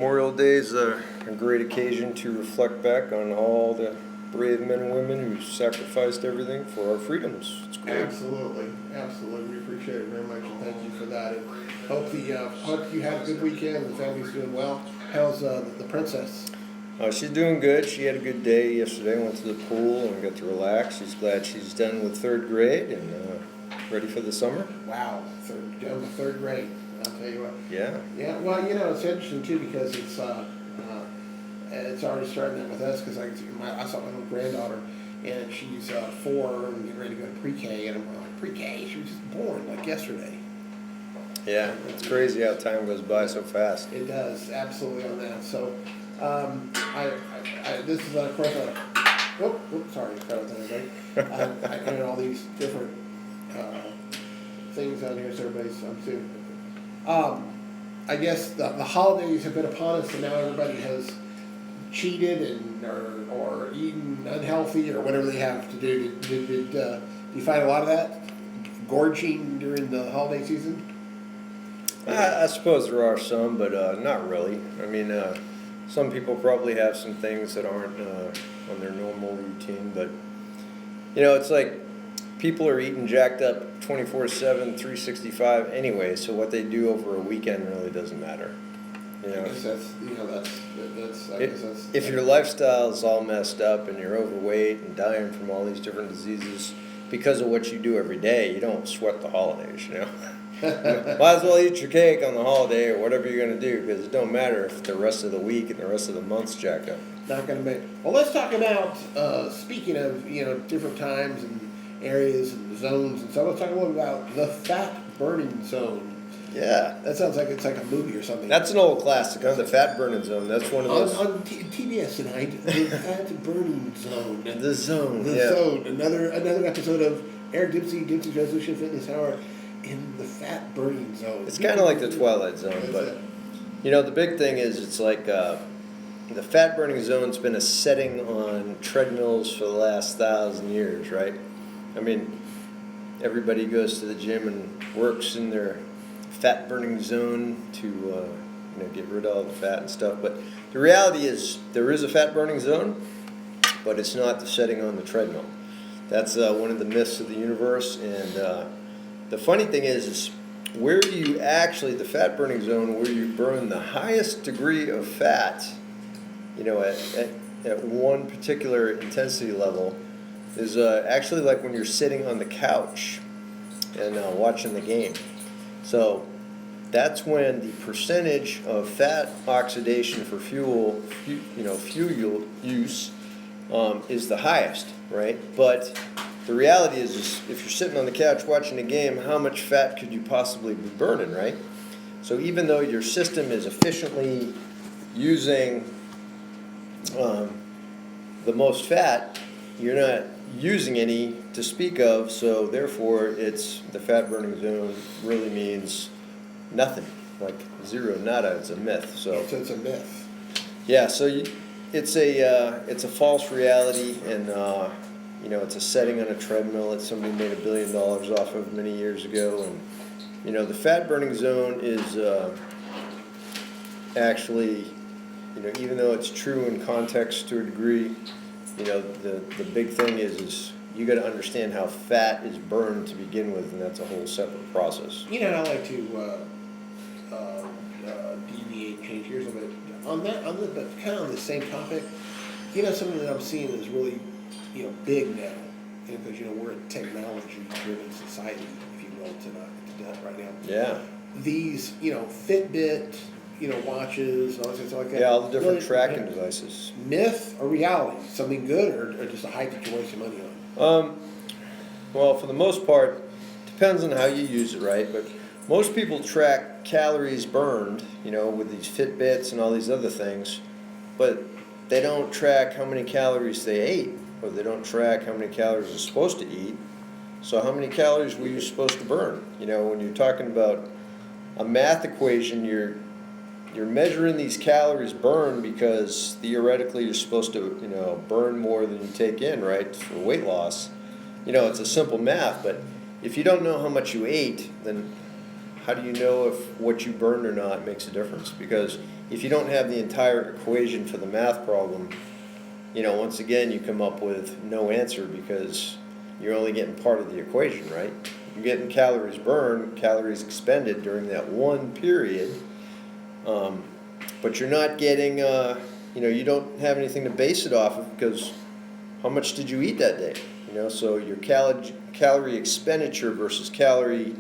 Memorial Day is a great occasion to reflect back on all the brave men and women who sacrificed everything for our freedoms. It's great. Absolutely, absolutely. We appreciate it very much, and thank you for that. And hope you had a good weekend. The family's doing well. How's the princess? She's doing good. She had a good day yesterday. Went to the pool and got to relax. She's glad she's done with third grade and ready for the summer. Wow, down to third grade. I'll tell you what. Yeah. Yeah. Well, it's interesting too because it's already starting with us because I saw my little granddaughter and she's 4 and getting ready to go to pre-K, and I'm like, pre-K? She was just born like yesterday. Yeah, it's crazy how time goes by so fast. It does, absolutely on that. So, this is of course sorry, I entered all these different things on here, so I'm assuming. I guess the holidays have been upon us, and now everybody has cheated or eaten unhealthy or whatever they have to do. Did you find a lot of that gorging during the holiday season? I suppose there are some, but not really. I mean, some people probably have some things that aren't on their normal routine, but it's like people are eating jacked up 24/7, 365 anyway, so what they do over a weekend really doesn't matter. I guess If your lifestyle is all messed up and you're overweight and dying from all these different diseases because of what you do every day, you don't sweat the holidays, Might as well eat your cake on the holiday or whatever you're going to do, because it don't matter if the rest of the week and the rest of the month's jacked up. Not going to make. Well, let's talk about, speaking of, different times and areas and zones and stuff, let's talk a little about the fat burning zone. Yeah. That sounds like it's like a movie or something. That's an old classic, the fat burning zone. That's one of those. On TBS tonight, the fat burning zone. The zone. The zone. Another episode of Eric Dempsey's Resolution Fitness Hour in the fat burning zone. It's kind of like the Twilight Zone, but the big thing is it's like the fat burning zone's been a setting on treadmills for the last 1,000 years, right? I mean, everybody goes to the gym and works in their fat burning zone to get rid of all the fat and stuff. But the reality is there is a fat burning zone, but it's not the setting on the treadmill. That's one of the myths of the universe. And the funny thing is where do you actually, the fat burning zone, where you burn the highest degree of fat, at one particular intensity level, is actually like when you're sitting on the couch and watching the game. So that's when the percentage of fat oxidation for fuel use is the highest, right? But the reality is if you're sitting on the couch watching a game, how much fat could you possibly be burning, right? So even though your system is efficiently using the most fat, you're not using any to speak of, so therefore it's the fat burning zone really means nothing, like zero, nada. It's a myth. So it's a myth. Yeah, so it's a false reality, and it's a setting on a treadmill that somebody made $1 billion off of many years ago, and the fat burning zone is actually, even though it's true in context to a degree, the big thing is you got to understand how fat is burned to begin with, and that's a whole separate process. I like to deviate and change gears a bit but kind of on the same topic. Something that I'm seeing is really, big now, because we're a technology-driven society, if you will, to death right now. Yeah. These, Fitbit, watches, all this stuff like that. Yeah, all the different tracking devices. Myth or reality? Something good or just a hype that you're wasting money on? Well, for the most part, depends on how you use it, right? But most people track calories burned, with these Fitbits and all these other things, but they don't track how many calories they ate, or they don't track how many calories they're supposed to eat. So how many calories were you supposed to burn? When you're talking about a math equation, you're measuring these calories burned because theoretically you're supposed to, burn more than you take in, right, for weight loss. It's a simple math, but if you don't know how much you ate, then how do you know if what you burned or not makes a difference? Because if you don't have the entire equation for the math problem, you know, once again, you come up with no answer because you're only getting part of the equation, right? You're getting calories burned, calories expended during that one period, but you're not getting, you know, you don't have anything to base it off of because how much did you eat that day? You know, so your calorie expenditure versus calorie,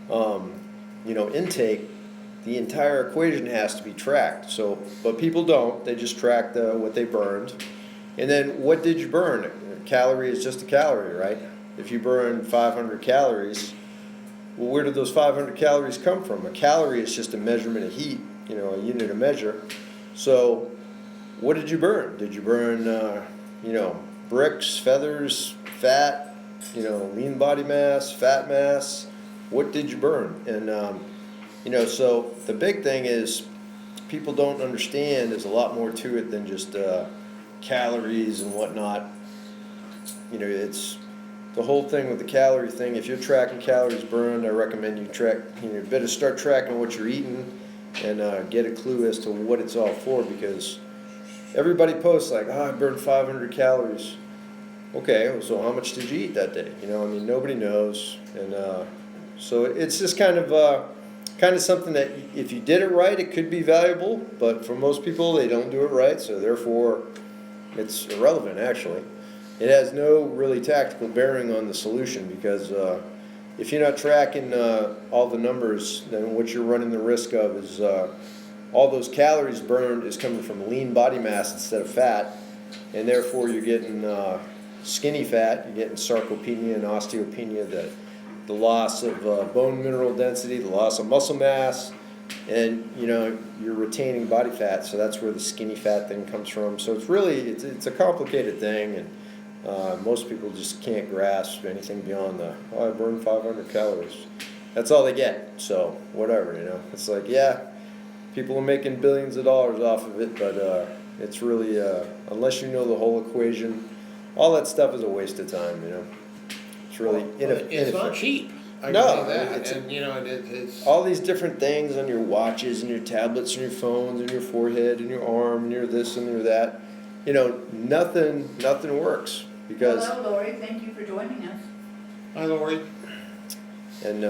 you know, intake, the entire equation has to be tracked. So, but people don't. They just track what they burned. And then what did you burn? A calorie is just a calorie, right? If you burn 500 calories, well, where did those 500 calories come from? A calorie is just a measurement of heat, you know, a unit of measure. So what did you burn? Did you burn, you know, bricks, feathers, fat, you know, lean body mass, fat mass? What did you burn? And, you know, so the big thing is people don't understand there's a lot more to it than just calories and whatnot. You know, it's the whole thing with the calorie thing. If you're tracking calories burned, I recommend you better start tracking what you're eating and get a clue as to what it's all for, because everybody posts like, oh, I burned 500 calories. Okay, so how much did you eat that day? You know, I mean, nobody knows. And so it's just kind of something that if you did it right, it could be valuable, but for most people, they don't do it right, so therefore it's irrelevant, actually. It has no really tactical bearing on the solution, because if you're not tracking all the numbers, then what you're running the risk of is all those calories burned is coming from lean body mass instead of fat, and therefore you're getting skinny fat, you're getting sarcopenia and osteopenia, the loss of bone mineral density, the loss of muscle mass, and you know, you're retaining body fat, so that's where the skinny fat thing comes from. So it's really, it's a complicated thing, and most people just can't grasp anything beyond I burned 500 calories. That's all they get, so whatever, you know. It's like, yeah, people are making billions of dollars off of it, but it's really, unless you know the whole equation, all that stuff is a waste of time, you know. It's really it's not cheap. I No, can say that. it's and you know, it's all these different things on your watches and your tablets and your phones and your forehead and your arm and your this and your that. You know, nothing works because. Hello, Lori. Thank you for joining us. Hi, Lori. And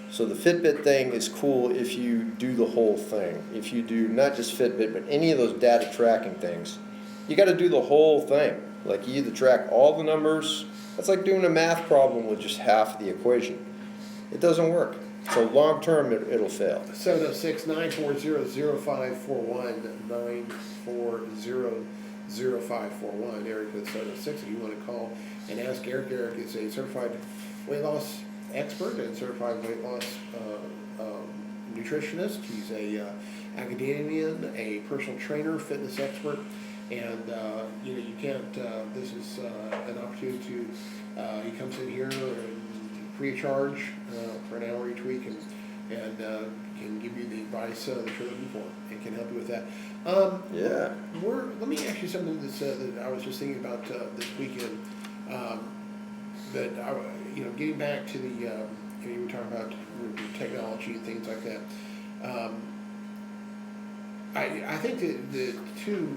so the Fitbit thing is cool if you do the whole thing. If you do not just Fitbit, but any of those data tracking things, you got to do the whole thing. Like you either track all the numbers. That's like doing a math problem with just half of the equation. It doesn't work. So long term, it'll fail. 706-940-0541, 940-0541, area code 706, if you want to call and ask Eric. Eric is a certified weight loss expert and certified weight loss nutritionist. He's a academician, a personal trainer, fitness expert, and you know, you can't, this is an opportunity to, he comes in here free of charge for an hour each week, and can give you the advice that you're looking for and can help you with that. Yeah. Let me ask you something that I was just thinking about this weekend. That you know, getting back to the you know, you were talking about technology and things like that. I think that the two,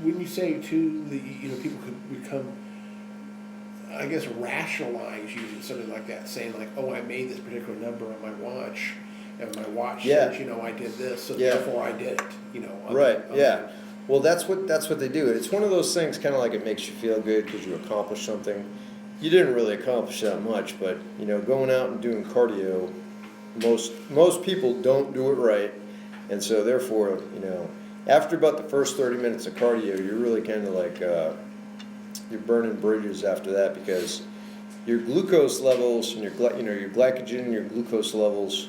when you say two, you know, people could become, I guess, rationalize using something like that, saying like, oh, I made this particular number on my watch, and my watch says, you know, I did this, so therefore I did it, you know. Right, yeah. Well, that's what they do. It's one of those things, kind of like it makes you feel good because you accomplished something. You didn't really accomplish that much, but, you know, going out and doing cardio, most people don't do it right, and so therefore, you know, after about the first 30 minutes of cardio, you're really kind of like, you're burning bridges after that, because your glucose levels and your glycogen and your glucose levels,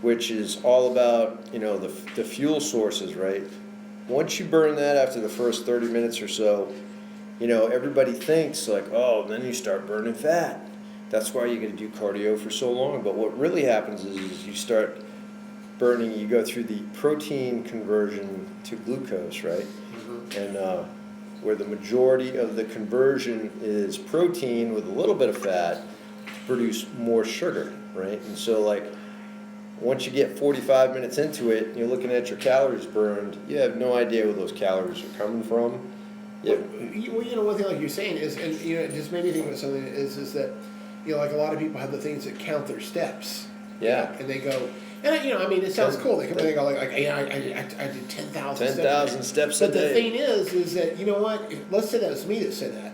which is all about, you know, the fuel sources, right? Once you burn that after the first 30 minutes or so, you know, everybody thinks like, oh, then you start burning fat. That's why you got to do cardio for so long. But what really happens is you start burning, you go through the protein conversion to glucose, right? Mm-hmm. And where the majority of the conversion is protein with a little bit of fat to produce more sugar, right? And so like once you get 45 minutes into it, and you're looking at your calories burned, you have no idea where those calories are coming from. Yeah. Well, one thing like you're saying is, and it just made me think of something is that, like a lot of people have the things that count their steps. Yeah. And they go, and it sounds cool. They come and they go like I did 10,000 steps. 10,000 steps a But the day. thing is that, you know what? Let's say that was me that said that.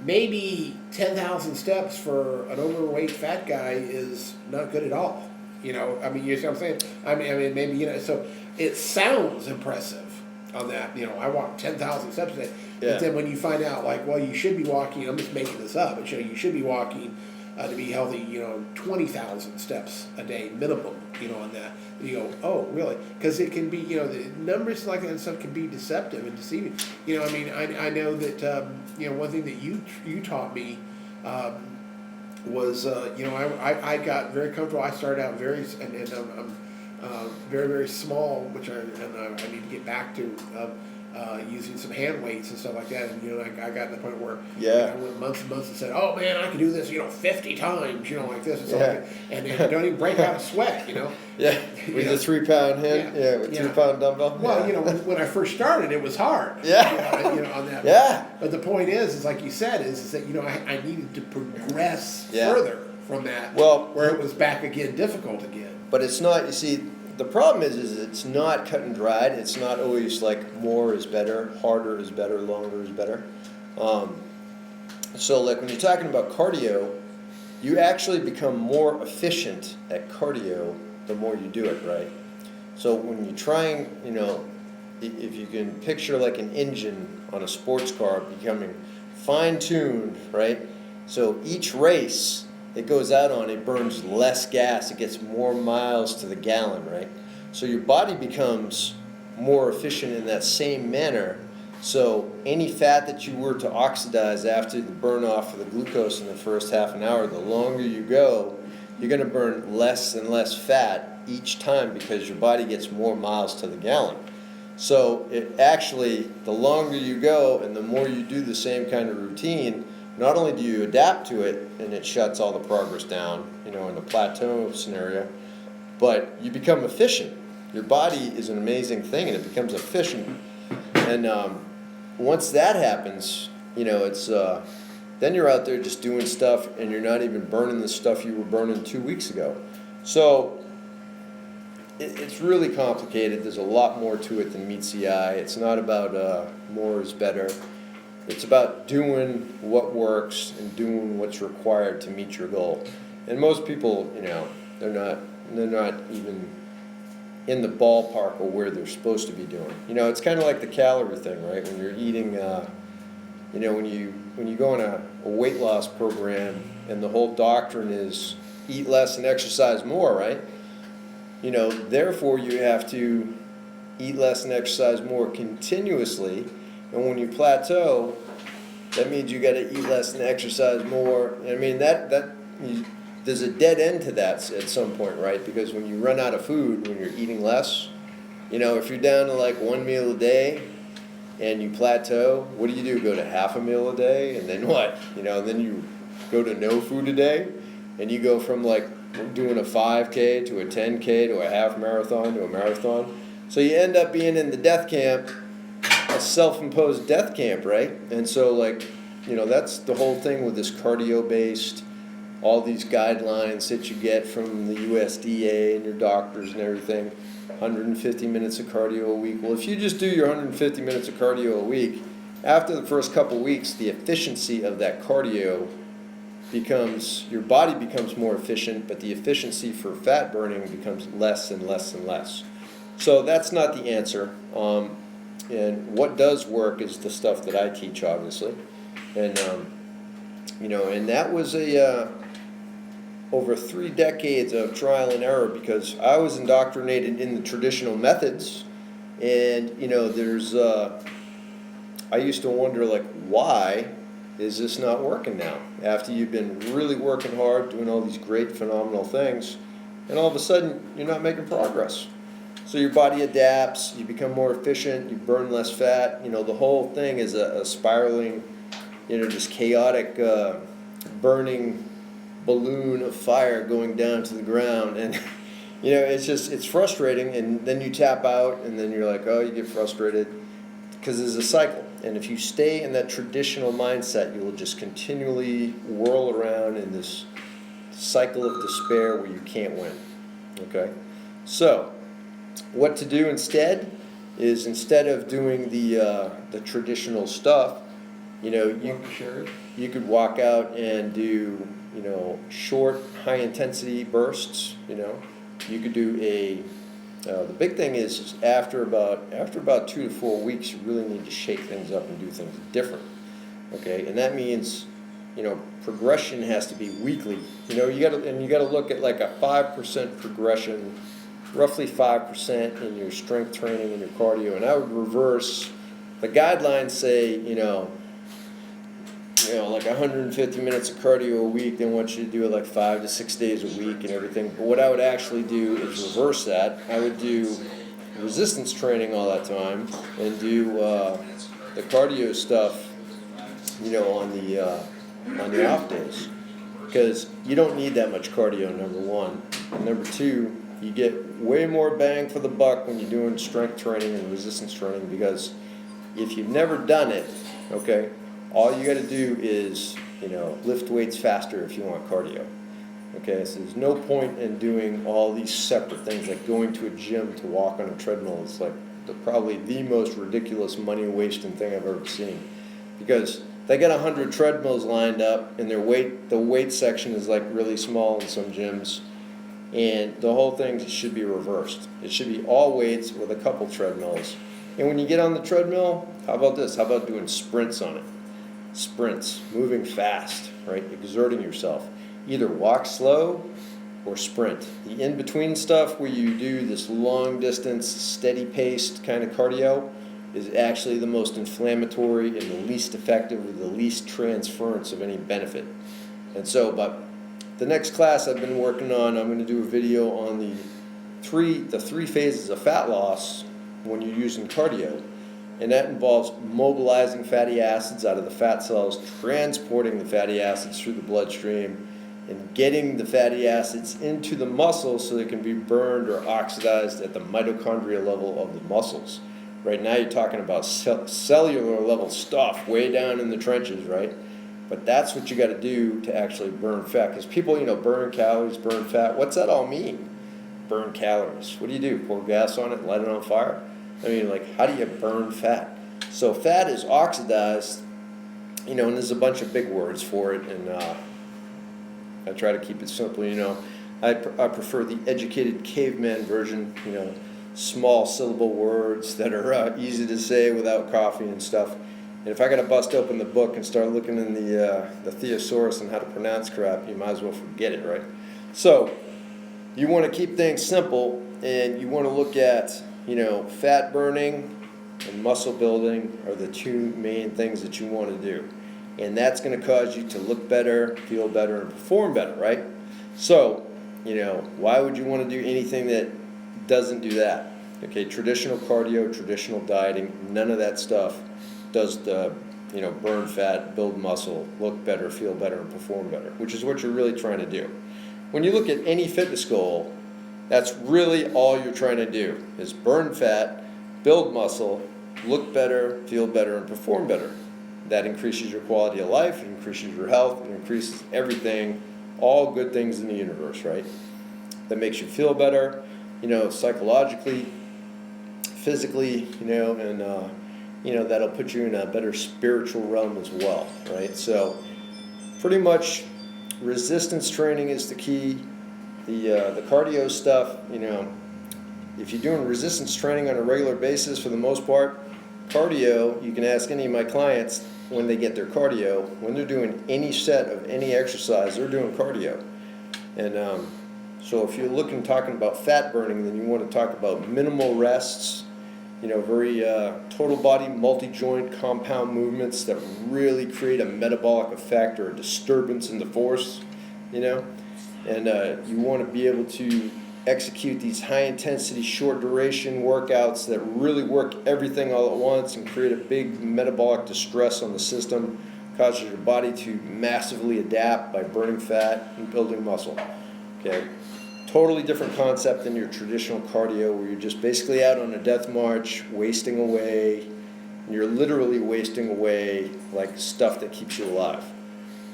Maybe 10,000 steps for an overweight fat guy is not good at all. You see what I'm saying? I mean, maybe, so it sounds impressive on that. I walk 10,000 steps a day. Yeah. But then when you find out, like, well, you should be walking, I'm just making this up, but you should be walking to be healthy, 20,000 steps a day minimum, on that. And you go, oh, really? Because it can be, the numbers like that and stuff can be deceptive and deceiving. I know that, one thing that you taught me was, I got very comfortable. I started out very, very, very small, which I need to get back to. Using some hand weights and stuff like that, and I got to the point where I went months and months and said, "Oh man, I can do this, 50 times, like this," and stuff like that, and don't even break out a sweat, Yeah, with the 3 pound hand, with 2 pound dumbbell. Well, when I first started, it was hard. Yeah. On that. Yeah. But the point is like you said, is that I needed to progress further from that. Well, where it was back again, difficult again. But it's not. You see, the problem is it's not cut and dried. It's not always like more is better, harder is better, longer is better. So like when you're talking about cardio, you actually become more efficient at cardio the more you do it, right? So when you're trying, if you can picture like an engine on a sports car becoming fine-tuned, right? So each race it goes out on, it burns less gas, it gets more miles to the gallon, right? So your body becomes more efficient in that same manner. So any fat that you were to oxidize after the burn off of the glucose in the first half an hour, the longer you go, you're going to burn less and less fat each time because your body gets more miles to the gallon. So it actually, the longer you go and the more you do the same kind of routine, not only do you adapt to it and it shuts all the progress down, in the plateau scenario, but you become efficient. Your body is an amazing thing and it becomes efficient. And once that happens, it's then you're out there just doing stuff and you're not even burning the stuff you were burning 2 weeks ago. So it's really complicated. There's a lot more to it than meets the eye. It's not about more is better. It's about doing what works and doing what's required to meet your goal. And most people, they're not even in the ballpark of where they're supposed to be doing. It's kind of like the calorie thing, right? When you're eating, when you go on a weight loss program and the whole doctrine is eat less and exercise more, right? Therefore you have to eat less and exercise more continuously. And when you plateau, that means you got to eat less and exercise more. I mean, there's a dead end to that at some point, right? Because when you run out of food, when you're eating less, if you're down to like 1 meal a day and you plateau, what do? Go to half a meal a day? And then what? And then you go to no food a day and you go from like doing a 5K to a 10K to a half marathon to a marathon. So you end up being in the death camp, a self-imposed death camp, right? And so that's the whole thing with this cardio-based, all these guidelines that you get from the USDA and your doctors and everything, 150 minutes of cardio a week. Well, if you just do your 150 minutes of cardio a week, after the first couple weeks, the efficiency of that cardio your body becomes more efficient, but the efficiency for fat burning becomes less and less and less. So that's not the answer. And what does work is the stuff that I teach, obviously. And, and that was over 3 decades of trial and error because I was indoctrinated in the traditional methods. And, I used to wonder, why is this not working now? After you've been really working hard, doing all these great, phenomenal things, and all of a sudden, you're not making progress. So your body adapts, you become more efficient, you burn less fat. The whole thing is a spiraling, just chaotic burning balloon of fire going down to the ground. And You know, it's frustrating, and then you tap out, and then you're like, oh, you get frustrated, because it's a cycle. And if you stay in that traditional mindset, you will just continually whirl around in this cycle of despair where you can't win. Okay? So, what to do instead is, instead of doing the traditional stuff, you know, you could walk out and do, you know, short, high intensity bursts. You know, you could do the big thing is after about 2 to 4 weeks, you really need to shake things up and do things different. Okay, and that means, you know, progression has to be weekly. You know, you got to look at like a 5% progression, roughly 5% in your strength training and your cardio. And I would reverse the guidelines. Say, you know, like 150 minutes of cardio a week. They want you to do it like 5 to 6 days a week and everything. But what I would actually do is reverse that. I would do resistance training all that time and do the cardio stuff, you know, on the off days, because you don't need that much cardio, number one. And number two, you get way more bang for the buck when you're doing strength training and resistance training, because if you've never done it, okay, all you got to do is, you know, lift weights faster if you want cardio. Okay, so there's no point in doing all these separate things, like going to a gym to walk on a treadmill. It's like probably the most ridiculous money wasting thing I've ever seen, because they got 100 treadmills lined up, and the weight section is like really small in some gyms, and the whole thing should be reversed. It should be all weights with a couple treadmills. And when you get on the treadmill, how about this? How about doing sprints on it? Sprints, moving fast, right? Exerting yourself. Either walk slow or sprint. The in-between stuff where you do this long distance, steady paced kind of cardio is actually the most inflammatory and the least effective, with the least transference of any benefit. And so, but the next class I've been working on, I'm going to do a video on the three phases of fat loss when you're using cardio. And that involves mobilizing fatty acids out of the fat cells, transporting the fatty acids through the bloodstream, and getting the fatty acids into the muscles so they can be burned or oxidized at the mitochondrial level of the muscles. Right now you're talking about cellular level stuff way down in the trenches, right? But that's what you got to do to actually burn fat. Because people, you know, burn calories, burn fat. What's that all mean? Burn calories. What do? Pour gas on it and light it on fire? I mean, like, how do you burn fat? So fat is oxidized, you know, and there's a bunch of big words for it, and I try to keep it simple, you know. I prefer the educated caveman version, you know, small syllable words that are easy to say without coffee and stuff. And if I got to bust open the book and start looking in the thesaurus and how to pronounce crap, you might as well forget it, right? So you want to keep things simple, and you want to look at, you know, fat burning and muscle building are the two main things that you want to do. And that's going to cause you to look better, feel better, and perform better, right? So, you know, why would you want to do anything that doesn't do that? Okay, traditional cardio, traditional dieting, none of that stuff does the, you know, burn fat, build muscle, look better, feel better, and perform better, which is what you're really trying to do. When you look at any fitness goal, that's really all you're trying to do, is burn fat, build muscle, look better, feel better, and perform better. That increases your quality of life, it increases your health, it increases everything, all good things in the universe, right? That makes you feel better, you know, psychologically, physically, you know, and, you know, that'll put you in a better spiritual realm as well, right? So pretty much resistance training is the key. The cardio stuff, you know, if you're doing resistance training on a regular basis, for the most part, cardio, you can ask any of my clients when they get their cardio, when they're doing any set of any exercise, they're doing cardio. And so if you're talking about fat burning, then you want to talk about minimal rests, you know, very total body, multi-joint, compound movements that really create a metabolic effect or a disturbance in the force, you know. And you want to be able to execute these high-intensity, short-duration workouts that really work everything all at once and create a big metabolic distress on the system, causes your body to massively adapt by burning fat and building muscle. Okay, Totally different concept than your traditional cardio where you're just basically out on a death march, wasting away. And you're literally wasting away like stuff that keeps you alive.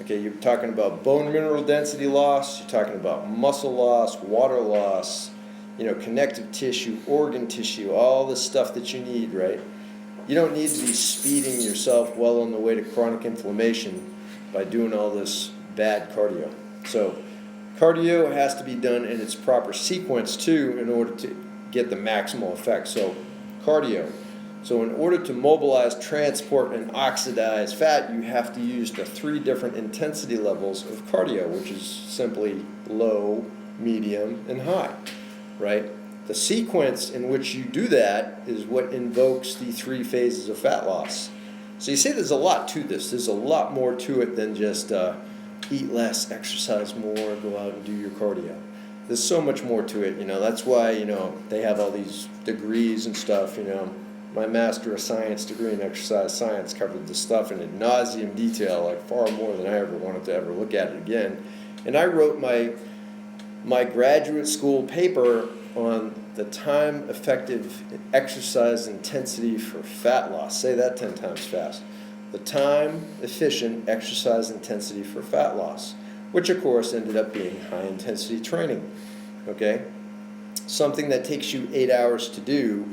Okay, you're talking about bone mineral density loss, you're talking about muscle loss, water loss, connective tissue, organ tissue, all the stuff that you need, right? You don't need to be speeding yourself well on the way to chronic inflammation by doing all this bad cardio. So cardio has to be done in its proper sequence too in order to get the maximal effect. So cardio. So in order to mobilize, transport, and oxidize fat, you have to use the 3 different intensity levels of cardio, which is simply low, medium, and high, right? The sequence in which you do that is what invokes the 3 phases of fat loss. So you see there's a lot to this. There's a lot more to it than just eat less, exercise more, go out and do your cardio. There's so much more to it, That's why, they have all these degrees and stuff, My Master of Science degree in exercise science covered this stuff in ad nauseum detail, like far more than I ever wanted to ever look at it again. And I wrote my graduate school paper on the time effective exercise intensity for fat loss. Say that 10 times fast. The time efficient exercise intensity for fat loss, which of course ended up being high intensity training. Okay? Something that takes you 8 hours to do,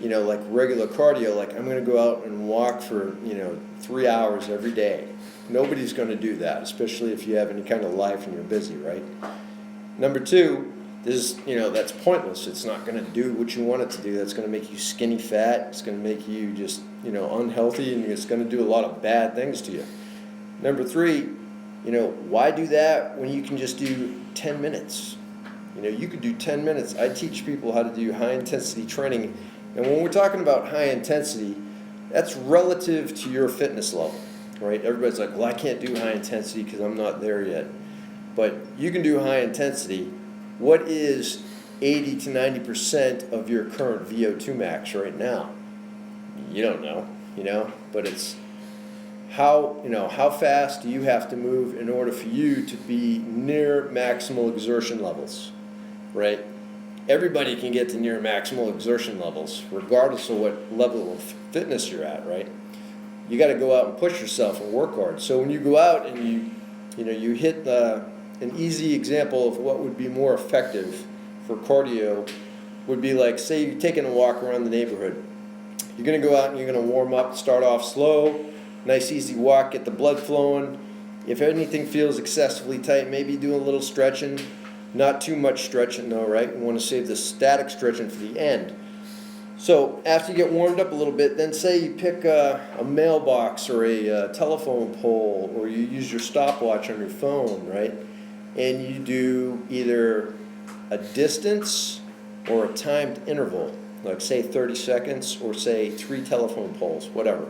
like regular cardio, like I'm going to go out and walk for, 3 hours every day. Nobody's going to do that, especially if you have any kind of life and you're busy, right? Number 2, that's pointless. It's not going to do what you want it to do. That's going to make you skinny fat. It's going to make you just, unhealthy, and it's going to do a lot of bad things to you. Number 3, why do that when you can just do 10 minutes? You could do 10 minutes. I teach people how to do high intensity training. And when we're talking about high intensity, that's relative to your fitness level, right? Everybody's like, well, I can't do high intensity because I'm not there yet. But you can do high intensity. What is 80 to 90% of your current VO2 max right now? You don't know, but it's how fast do you have to move in order for you to be near maximal exertion levels, right? Everybody can get to near maximal exertion levels, regardless of what level of fitness you're at, right? You got to go out and push yourself and work hard. So when you go out and you hit an easy example of what would be more effective for cardio would be like, say you're taking a walk around the neighborhood. You're going to go out and you're going to warm up, start off slow, nice easy walk, get the blood flowing. If anything feels excessively tight, maybe do a little stretching. Not too much stretching though, right? We want to save the static stretching for the end. So after you get warmed up a little bit, then say you pick a mailbox or a telephone pole, or you use your stopwatch on your phone, right? And you do either a distance or a timed interval, like say 30 seconds or say 3 telephone poles, whatever.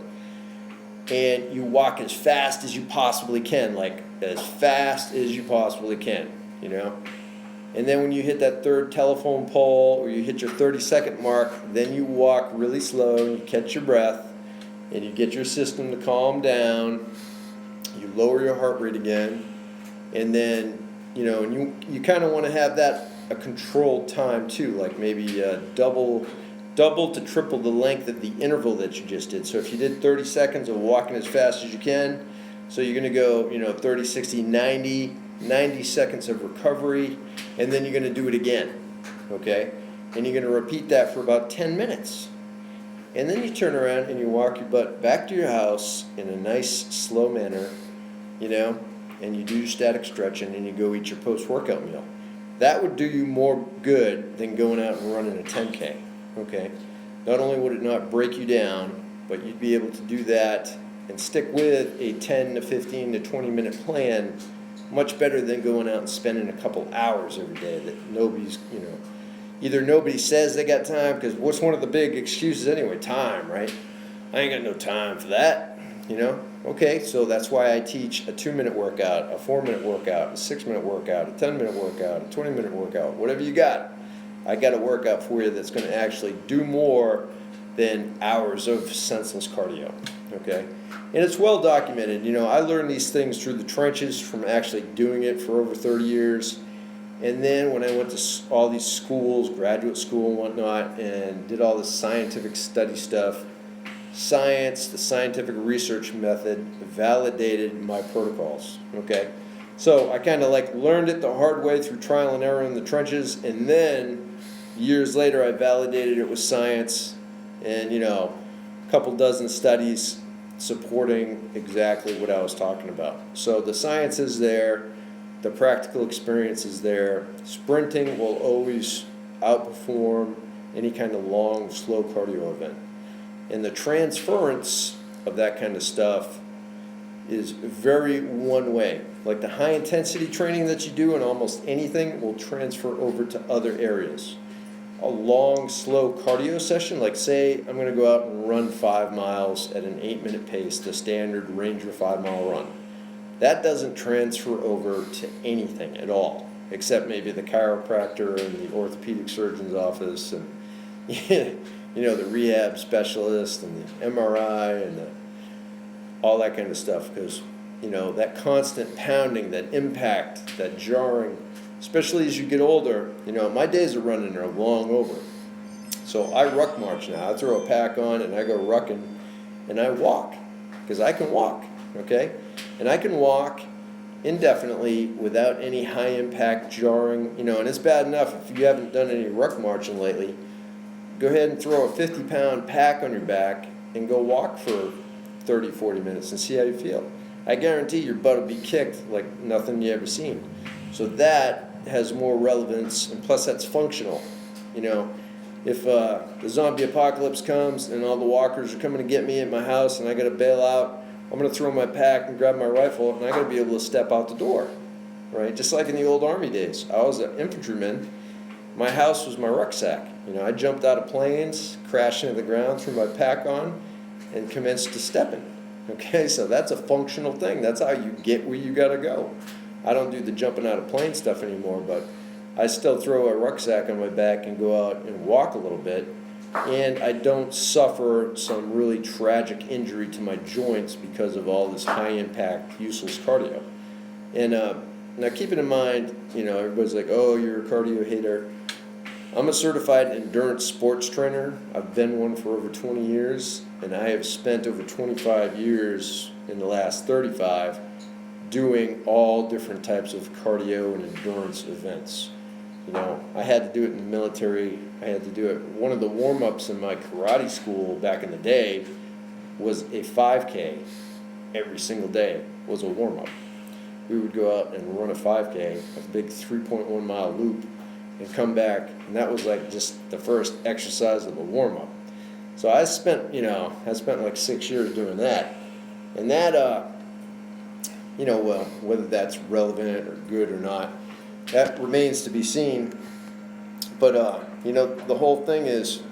And you walk as fast as you possibly can, like as fast as you possibly can, And then when you hit that 3rd telephone pole or you hit your 30-second mark, then you walk really slow and you catch your breath and you get your system to calm down. You lower your heart rate again, and then and you kind of want to have that a controlled time too, like maybe double to triple the length of the interval that you just did. So if you did 30 seconds of walking as fast as you can, so you're going to go 30, 60, 90 seconds of recovery, and then you're going to do it again, okay? And you're going to repeat that for about 10 minutes. And then you turn around and you walk your butt back to your house in a nice, slow manner, and you do your static stretching and you go eat your post-workout meal. That would do you more good than going out and running a 10K, okay? Not only would it not break you down, but you'd be able to do that and stick with a 10 to 15 to 20 minute plan much better than going out and spending a couple hours every day that nobody's, either nobody says they got time, because what's one of the big excuses anyway? Time, right? I ain't got no time for that, Okay, so that's why I teach a 2-minute workout, a 4-minute workout, a 6-minute workout, a 10-minute workout, a 20-minute workout, whatever you got. I got a workout for you that's going to actually do more than hours of senseless cardio, okay? And it's well documented. I learned these things through the trenches from actually doing it for over 30 years. And then when I went to all these schools, graduate school and whatnot, and did all this scientific study stuff, science, the scientific research method, validated my protocols, okay? So I kind of like learned it the hard way through trial and error in the trenches, and then years later I validated it with science and, a couple dozen studies supporting exactly what I was talking about. So the science is there, the practical experience is there. Sprinting will always outperform any kind of long, slow cardio event. And the transference of that kind of stuff is very one way. Like the high intensity training that you do in almost anything will transfer over to other areas. A long, slow cardio session, like say I'm going to go out and run 5 miles at an 8-minute pace, the standard Ranger 5-mile run. That doesn't transfer over to anything at all, except maybe the chiropractor and the orthopedic surgeon's office and the rehab specialist and the MRI and all that kind of stuff, because that constant pounding, that impact, that jarring, especially as you get older, my days of running are long over. So I ruck march now. I throw a pack on and I go rucking and I walk, because I can walk, okay? And I can walk indefinitely without any high impact jarring, and it's bad enough if you haven't done any ruck marching lately. Go ahead and throw a 50-pound pack on your back and go walk for 30, 40 minutes and see how you feel. I guarantee your butt will be kicked like nothing you ever seen. So that has more relevance, and plus that's functional. If the zombie apocalypse comes and all the walkers are coming to get me at my house and I got to bail out, I'm going to throw my pack and grab my rifle, and I got to be able to step out the door, right? Just like in the old Army days. I was an infantryman. My house was my rucksack. I jumped out of planes, crashed into the ground, threw my pack on, and commenced to stepping. Okay, so that's a functional thing. That's how you get where you got to go. I don't do the jumping out of plane stuff anymore, but I still throw a rucksack on my back and go out and walk a little bit, and I don't suffer some really tragic injury to my joints because of all this high-impact, useless cardio. And now keeping in mind, everybody's like, oh, you're a cardio hater. I'm a certified endurance sports trainer. I've been one for over 20 years, and I have spent over 25 years in the last 35 doing all different types of cardio and endurance events. I had to do it in the military. I had to do it. One of the warm-ups in my karate school back in the day was a 5K. Every single day was a warm-up. We would go out and run a 5K, a big 3.1 mile loop, and come back, and that was like just the first exercise of the warm-up. So I spent like 6 years doing that. And that, well, whether that's relevant or good or not, that remains to be seen. But, the whole thing is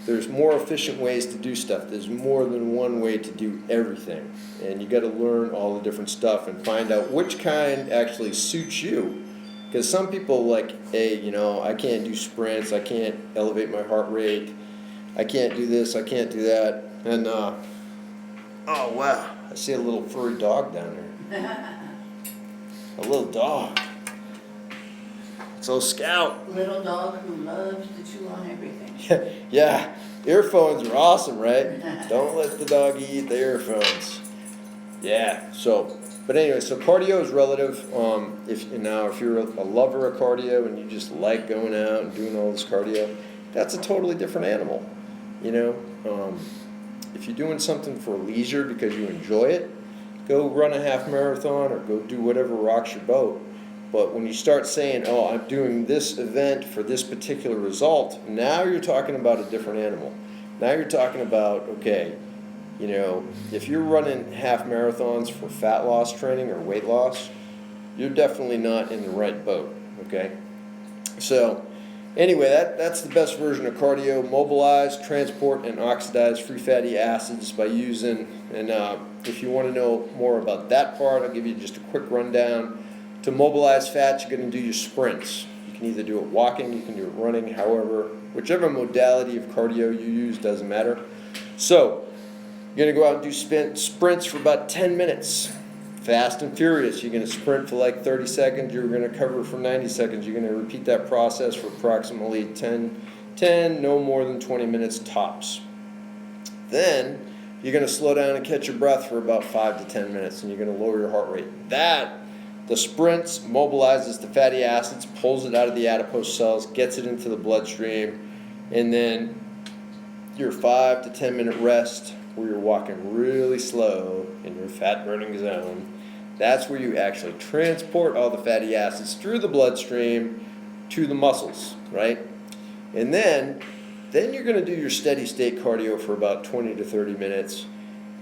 there's more efficient ways to do stuff. There's more than one way to do everything. And you got to learn all the different stuff and find out which kind actually suits you. Because some people like, hey, I can't do sprints. I can't elevate my heart rate. I can't do this. I can't do that. And, oh, wow, I see a little furry dog down there. A little dog. So Scout. Little dog who loves to chew on everything. Yeah, earphones are awesome, right? Don't let the dog eat the earphones. Yeah, but anyway, so cardio is relative. If you're a lover of cardio and you just like going out and doing all this cardio, that's a totally different animal. If you're doing something for leisure because you enjoy it, go run a half marathon or go do whatever rocks your boat. But when you start saying, oh, I'm doing this event for this particular result, now you're talking about a different animal. Now you're talking about, okay, if you're running half marathons for fat loss training or weight loss, you're definitely not in the right boat, okay? So anyway, that's the best version of cardio. Mobilize, transport, and oxidize free fatty acids by using, and if you want to know more about that part, I'll give you just a quick rundown. To mobilize fat, you're going to do your sprints. You can either do it walking, you can do it running, however, whichever modality of cardio you use doesn't matter. So, you're going to go out and do sprints for about 10 minutes. fast and furious. You're gonna sprint for like 30 seconds, you're gonna cover for 90 seconds, you're gonna repeat that process for approximately 10, no more than 20 minutes tops. Then, you're gonna slow down and catch your breath for about 5 to 10 minutes, and you're gonna lower your heart rate. The sprints mobilizes the fatty acids, pulls it out of the adipose cells, gets it into the bloodstream, and then your 5 to 10 minute rest where you're walking really slow in your fat burning zone, that's where you actually transport all the fatty acids through the bloodstream to the muscles, right? And then you're going to do your steady state cardio for about 20 to 30 minutes.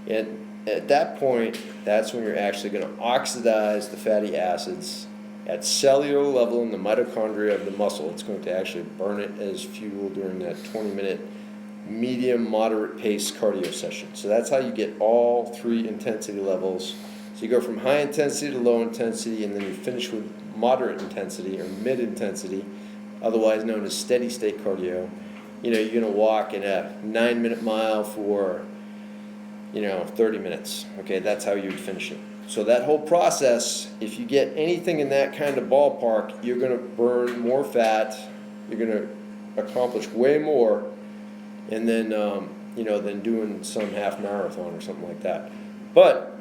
And at that point, that's when you're actually going to oxidize the fatty acids at cellular level in the mitochondria of the muscle. It's going to actually burn it as fuel during that 20-minute medium, moderate pace cardio session. So that's how you get all 3 intensity levels. So you go from high intensity to low intensity, and then you finish with moderate intensity or mid intensity, otherwise known as steady state cardio. You're going to walk in a 9-minute mile for 30 minutes. Okay, that's how you would finish it. So that whole process, if you get anything in that kind of ballpark, you're going to burn more fat, you're going to accomplish way more, and then, than doing some half marathon or something like that. But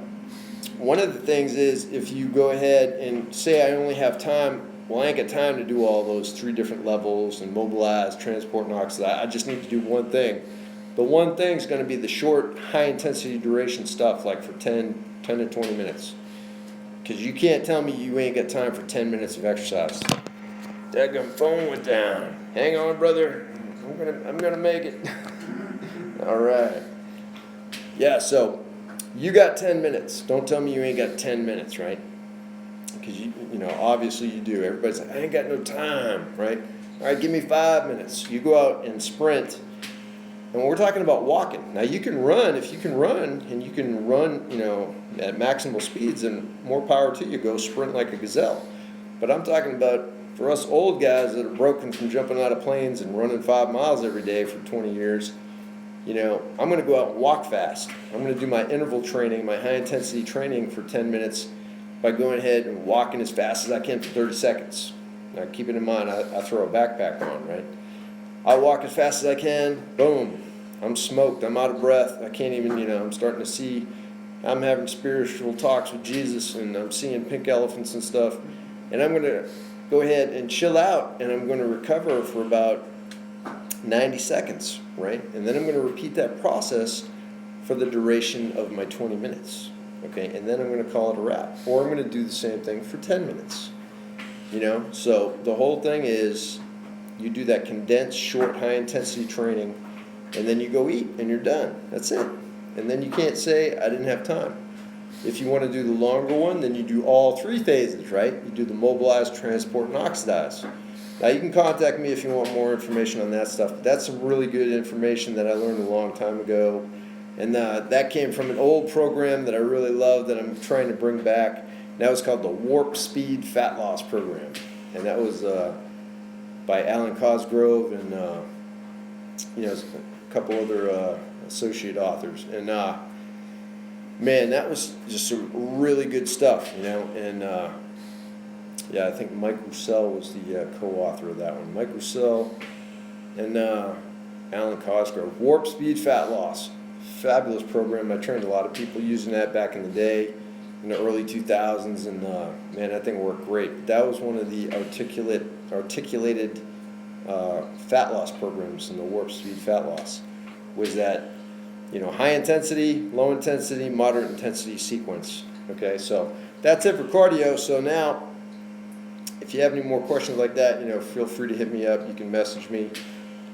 one of the things is, if you go ahead and say, I only have time, well, I ain't got time to do all those 3 different levels and mobilize, transport, and oxidize. I just need to do one thing. The one thing is going to be the short, high-intensity duration stuff, like for 10 to 20 minutes. Because you can't tell me you ain't got time for 10 minutes of exercise. Daggum phone went down. Hang on, brother. I'm gonna make it. All right. Yeah, so you got 10 minutes. Don't tell me you ain't got 10 minutes, right? Because obviously you do. Everybody's like, I ain't got no time, right? All right, give me 5 minutes. You go out and sprint. And when we're talking about walking, now you can run, if you can run, and you can run, at maximal speeds, and more power to you, go sprint like a gazelle. But I'm talking about, for us old guys that are broken from jumping out of planes and running 5 miles every day for 20 years, I'm going to go out and walk fast. I'm going to do my interval training, my high intensity training for 10 minutes by going ahead and walking as fast as I can for 30 seconds. Now keep it in mind, I throw a backpack on, right? I walk as fast as I can, boom, I'm smoked, I'm out of breath, I can't even, I'm starting to see, I'm having spiritual talks with Jesus, and I'm seeing pink elephants and stuff, and I'm going to go ahead and chill out, and I'm going to recover for about 90 seconds, right? And then I'm going to repeat that process for the duration of my 20 minutes, okay? And then I'm going to call it a wrap, or I'm going to do the same thing for 10 minutes, So the whole thing is, you do that condensed, short, high-intensity training, and then you go eat, and you're done. That's it. And then you can't say, I didn't have time. If you want to do the longer one, then you do all 3 phases, right? You do the mobilize, transport, and oxidize. Now, you can contact me if you want more information on that stuff. But that's some really good information that I learned a long time ago. And that came from an old program that I really love that I'm trying to bring back. And that was called the Warp Speed Fat Loss Program. And that was by Alan Cosgrove and a couple other associate authors. And man, that was just some really good stuff, And I think Mike Roussel was the co-author of that one. Mike Roussel and Alan Cosgrove. Warp Speed Fat Loss, fabulous program. I trained a lot of people using that back in the day, in the early 2000s, and man, that thing worked great. That was one of the articulated fat loss programs in the Warp Speed Fat Loss. Was that high intensity, low intensity, moderate intensity sequence. Okay, so that's it for cardio. So now, if you have any more questions like that, feel free to hit me up. You can message me.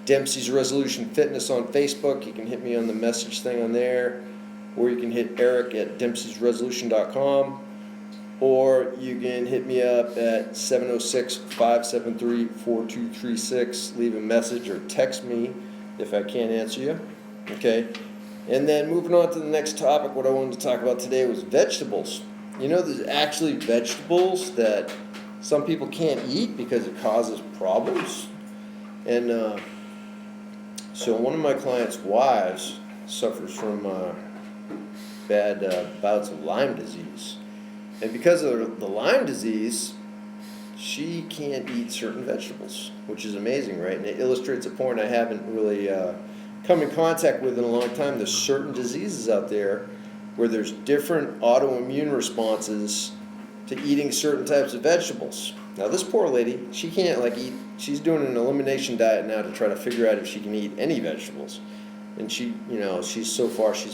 Dempsey's Resolution Fitness on Facebook. You can hit me on the message thing on there, or you can hit Eric at dempseysresolution.com, or you can hit me up at 706-573-4236. Leave a message or text me if I can't answer you. Okay, and then moving on to the next topic, what I wanted to talk about today was vegetables. There's actually vegetables that some people can't eat because it causes problems. And so one of my clients' wives suffers from bad bouts of Lyme disease. And because of the Lyme disease, she can't eat certain vegetables, which is amazing, right? And it illustrates a point I haven't really come in contact with in a long time. There's certain diseases out there where there's different autoimmune responses to eating certain types of vegetables. Now this poor lady, she can't eat, she's doing an elimination diet now to try to figure out if she can eat any vegetables. And she's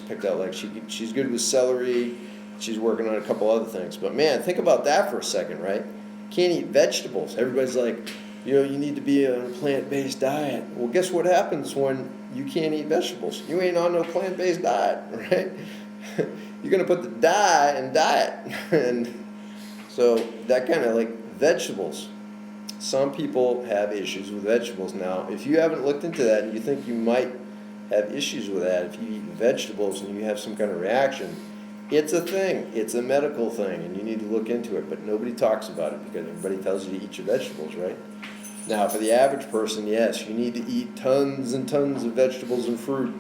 picked out she's good with celery, she's working on a couple other things. But man, think about that for a second, right? Can't eat vegetables. Everybody's like, you need to be on a plant-based diet. Well, guess what happens when you can't eat vegetables? You ain't on no plant-based diet, right? You're gonna put the dye in diet. And so that kind of vegetables. Some people have issues with vegetables. Now, if you haven't looked into that and you think you might have issues with that, if you eat vegetables and you have some kind of reaction, it's a thing. It's a medical thing, and you need to look into it. But nobody talks about it because everybody tells you to eat your vegetables, right? Now, for the average person, yes, you need to eat tons and tons of vegetables and fruit,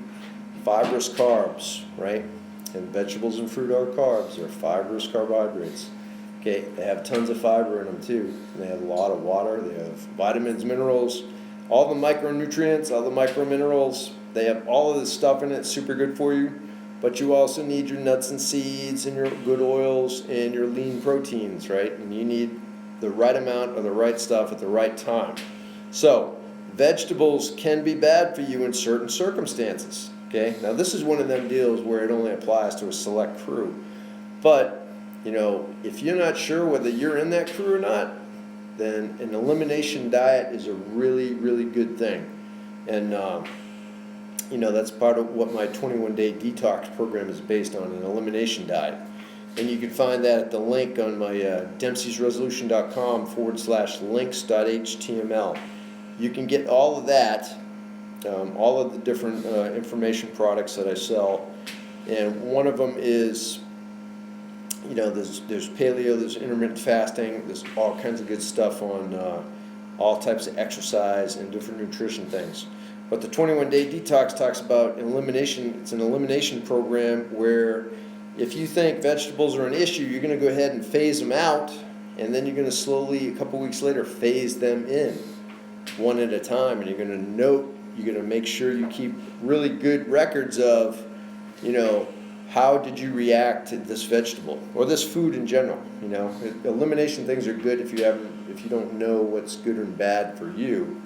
fibrous carbs, right? And vegetables and fruit are carbs. They're fibrous carbohydrates. Okay, they have tons of fiber in them too. And they have a lot of water. They have vitamins, minerals, all the micronutrients, all the microminerals. They have all of this stuff in it, super good for you. But you also need your nuts and seeds and your good oils and your lean proteins, right? And you need the right amount of the right stuff at the right time. So, vegetables can be bad for you in certain circumstances, okay? Now, this is one of them deals where it only applies to a select crew. But, if you're not sure whether you're in that crew or not, then an elimination diet is a really, really good thing. And, that's part of what my 21-day detox program is based on, an elimination diet. And you can find that at the link on my dempseysresolution.com/links.html. You can get all of that, all of the different information products that I sell. And one of them is, there's paleo, there's intermittent fasting, there's all kinds of good stuff on all types of exercise and different nutrition things. But the 21-day detox talks about elimination. It's an elimination program where if you think vegetables are an issue, you're going to go ahead and phase them out, and then you're going to slowly, a couple weeks later, phase them in one at a time. And you're going to make sure you keep really good records of, how did you react to this vegetable or this food in general. Elimination things are good if you don't know what's good and bad for you.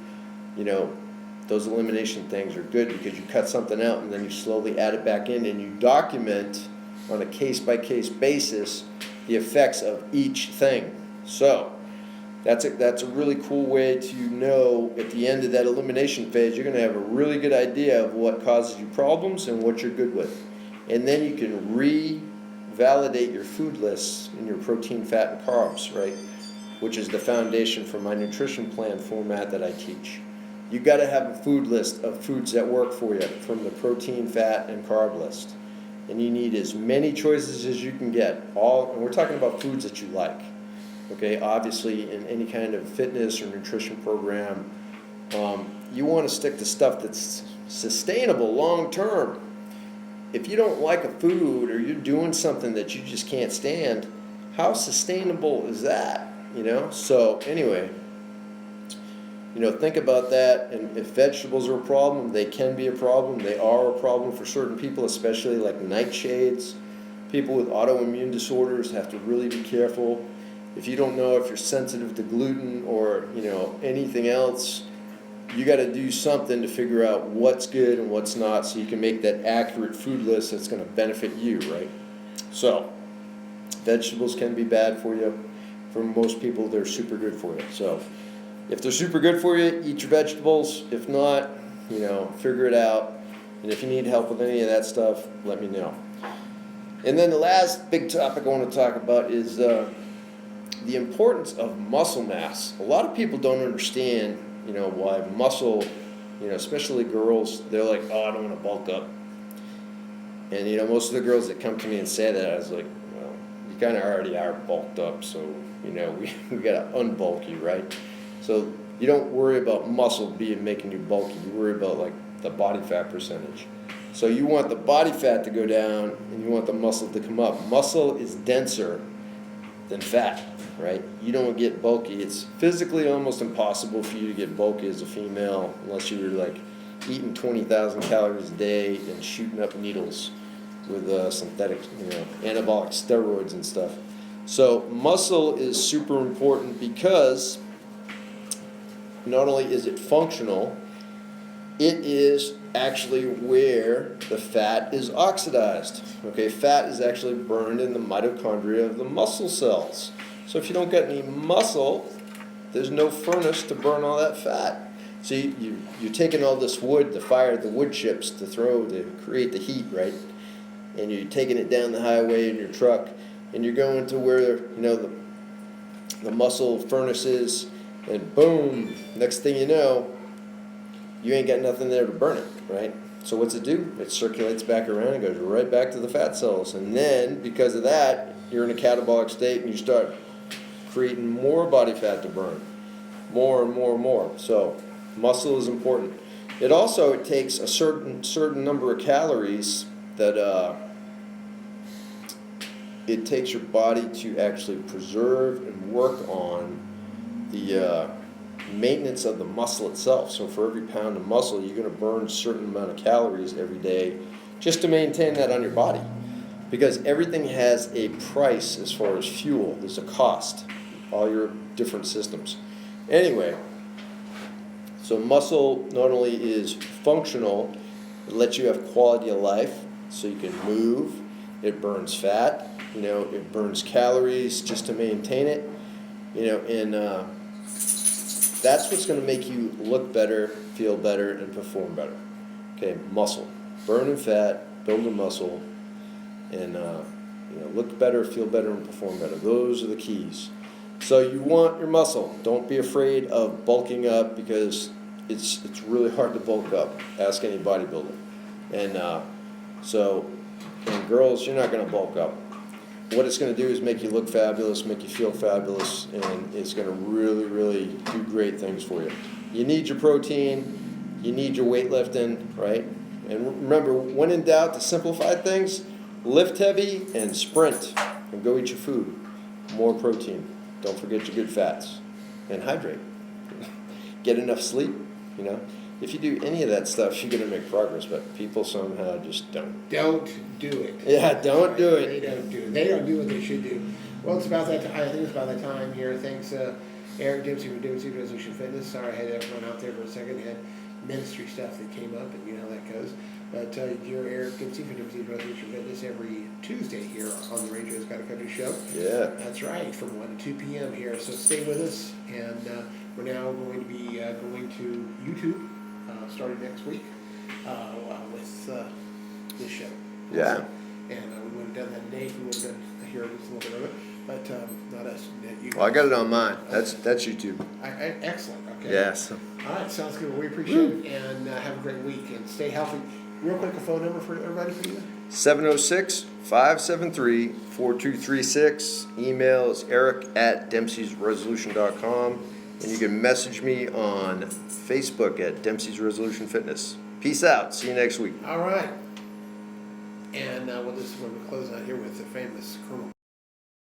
Those elimination things are good because you cut something out and then you slowly add it back in, and you document on a case-by-case basis the effects of each thing. So that's a really cool way to know at the end of that elimination phase, you're going to have a really good idea of what causes you problems and what you're good with. And then you can revalidate your food lists in your protein, fat, and carbs, right? Which is the foundation for my nutrition plan format that I teach. You got to have a food list of foods that work for you from the protein, fat, and carb list. And you need as many choices as you can get. And we're talking about foods that you like. Okay, obviously in any kind of fitness or nutrition program, you want to stick to stuff that's sustainable long term. If you don't like a food or you're doing something that you just can't stand, how sustainable is that? So anyway, think about that. And if vegetables are a problem, they can be a problem. They are a problem for certain people, especially like nightshades. People with autoimmune disorders have to really be careful. If you don't know if you're sensitive to gluten or, anything else, you got to do something to figure out what's good and what's not so you can make that accurate food list that's going to benefit you, right? So, vegetables can be bad for you. For most people, they're super good for you. So, if they're super good for you, eat your vegetables. If not, figure it out. And if you need help with any of that stuff, let me know. And then the last big topic I want to talk about is the importance of muscle mass. A lot of people don't understand, why muscle, especially girls, they're like, oh, I don't want to bulk up. And, most of the girls that come to me and say that, I was like, well, you kind of already are bulked up, so, we got to unbulk you, right? So you don't worry about muscle making you bulky. You worry about the body fat percentage. So you want the body fat to go down and you want the muscle to come up. Muscle is denser than fat, right? You don't get bulky. It's physically almost impossible for you to get bulky as a female unless you were like eating 20,000 calories a day and shooting up needles with synthetic, anabolic steroids and stuff. So muscle is super important because not only is it functional, it is actually where the fat is oxidized. Okay, fat is actually burned in the mitochondria of the muscle cells. So if you don't get any muscle, there's no furnace to burn all that fat. So you're taking all this wood, the fire, the wood chips to throw to create the heat, right? And you're taking it down the highway in your truck, and you're going to where the muscle furnace is, and boom, next thing you know, you ain't got nothing there to burn it, right? So what's it do? It circulates back around and goes right back to the fat cells. And then, because of that, you're in a catabolic state and you start creating more body fat to burn. More and more and more. So muscle is important. It takes a certain number of calories that it takes your body to actually preserve and work on the maintenance of the muscle itself. So for every pound of muscle, you're going to burn a certain amount of calories every day just to maintain that on your body. Because everything has a price as far as fuel. There's a cost. All your different systems. Anyway, so muscle not only is functional, it lets you have quality of life so you can move. It burns fat. It burns calories just to maintain it. And that's what's going to make you look better, feel better, and perform better. Okay, muscle. Burning fat, building muscle, and look better, feel better, and perform better. Those are the keys. So you want your muscle. Don't be afraid of bulking up because it's really hard to bulk up. Ask any bodybuilder. And girls, you're not going to bulk up. What it's going to do is make you look fabulous, make you feel fabulous, and it's going to really, really do great things for you. You need your protein, you need your weightlifting, right? And remember, when in doubt, to simplify things, lift heavy and sprint, and go eat your food. More protein. Don't forget your good fats. And hydrate. Get enough sleep, If you do any of that stuff, you're going to make progress, but people somehow just don't. Don't do it. Yeah, don't do it. They don't do it. They don't do what they should do. Well, it's about that. I think it's about that time here. Thanks, Eric Dempsey from Dempsey Resolution Fitness. Sorry I had to run out there for a second. Had ministry stuff that came up, and you know how that goes. But you're Eric Dempsey from Dempsey Resolution Fitness every Tuesday here on the Ranger's Gotta Country Show. Yeah. That's right, from 1 to 2 p.m. here. So stay with us, and we're now going to be going to YouTube starting next week with this show. Yeah. And we would have done that today if we would have done here just a little bit of it, but not us. You Well, I got it on mine. That's YouTube. Excellent. Okay. Yes. All right, sounds good. Well, we appreciate it, and have a great week, and stay healthy. Real quick, a phone number for everybody, please. 706-573-4236. Email is eric@dempseysresolution.com. And you can message me on Facebook at Dempsey's Resolution Fitness. Peace out. See you next week. All right. And we'll close out here with the famous Colonel